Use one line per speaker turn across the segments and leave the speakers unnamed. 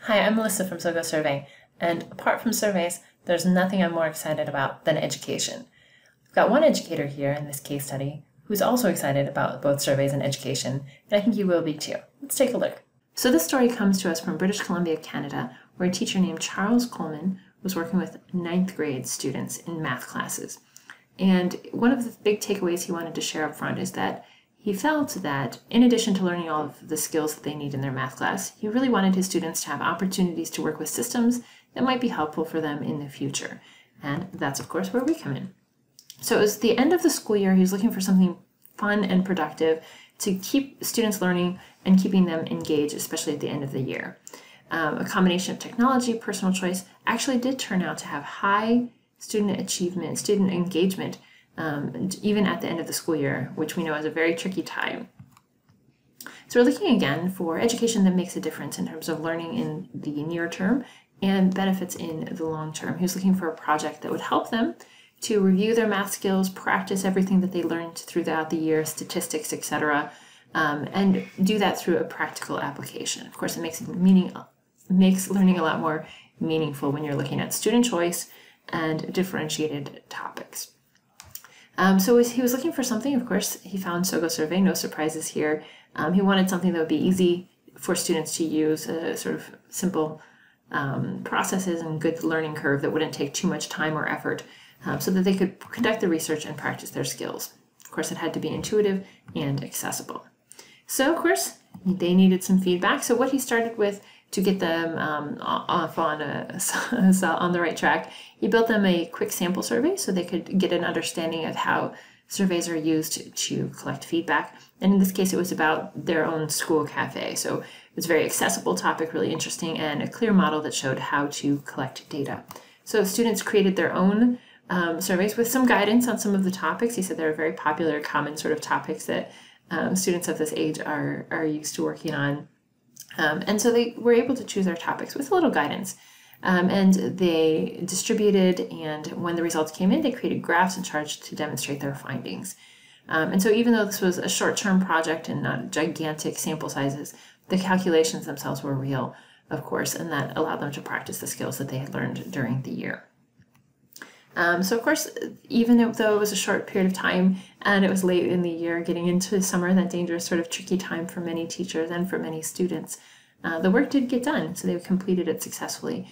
Hi, I'm Melissa from SoGoSurvey, and apart from surveys, there's nothing I'm more excited about than education. I've got one educator here in this case study who's also excited about both surveys and education, and I think you will be too. Let's take a look. So this story comes to us from British Columbia, Canada, where a teacher named Charles Coleman was working with 9th grade students in math classes. And one of the big takeaways he wanted to share up front is that he felt that in addition to learning all of the skills that they need in their math class, he really wanted his students to have opportunities to work with systems that might be helpful for them in the future. And that's, of course, where we come in. So it was the end of the school year. He was looking for something fun and productive to keep students learning and keeping them engaged, especially at the end of the year. A combination of technology, personal choice, actually did turn out to have high student achievement, student engagement, even at the end of the school year, which we know is a very tricky time. So we're looking again for education that makes a difference in terms of learning in the near term and benefits in the long term. He was looking for a project that would help them to review their math skills, practice everything that they learned throughout the year, statistics, etc., and do that through a practical application. Of course, it makes learning a lot more meaningful when you're looking at student choice and differentiated topics. So he was looking for something. Of course, he found SoGoSurvey, no surprises here. He wanted something that would be easy for students to use, sort of simple processes and good learning curve that wouldn't take too much time or effort, so that they could conduct the research and practice their skills. Of course, it had to be intuitive and accessible. So, of course, they needed some feedback. So what he started with to get them off on the right track, he built them a quick sample survey so they could get an understanding of how surveys are used to collect feedback. And in this case, it was about their own school cafe. So it was a very accessible topic, really interesting, and a clear model that showed how to collect data. So students created their own surveys with some guidance on some of the topics. He said they're very popular, common sort of topics that students of this age are used to working on. And so they were able to choose their topics with a little guidance. And they distributed, and when the results came in, they created graphs and charts to demonstrate their findings. And so even though this was a short-term project and not gigantic sample sizes, the calculations themselves were real, of course, and that allowed them to practice the skills that they had learned during the year. So of course, even though it was a short period of time and it was late in the year, getting into summer, that dangerous sort of tricky time for many teachers and for many students, the work did get done, so they completed it successfully.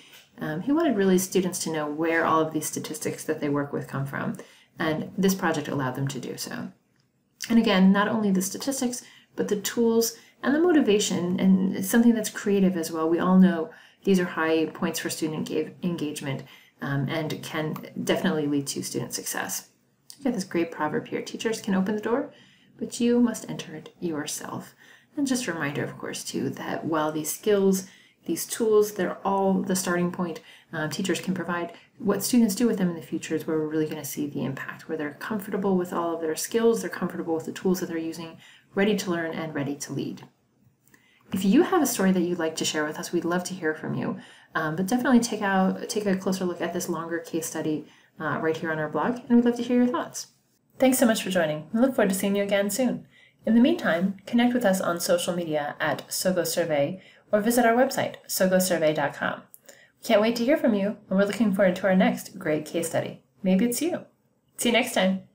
He wanted really students to know where all of these statistics that they work with come from, and this project allowed them to do so. And again, not only the statistics, but the tools and the motivation, and something that's creative as well. We all know these are high points for student engagement, and can definitely lead to student success. You got this great proverb here: teachers can open the door, but you must enter it yourself. And just a reminder, of course, too, that while these skills, these tools, they're all the starting point, teachers can provide, what students do with them in the future is where we're really going to see the impact, where they're comfortable with all of their skills, they're comfortable with the tools that they're using, ready to learn and ready to lead. If you have a story that you'd like to share with us, we'd love to hear from you. But definitely take a closer look at this longer case study right here on our blog, and we'd love to hear your thoughts. Thanks so much for joining. We look forward to seeing you again soon. In the meantime, connect with us on social media at SoGoSurvey or visit our website, SoGoSurvey.com. We can't wait to hear from you, and we're looking forward to our next great case study. Maybe it's you. See you next time.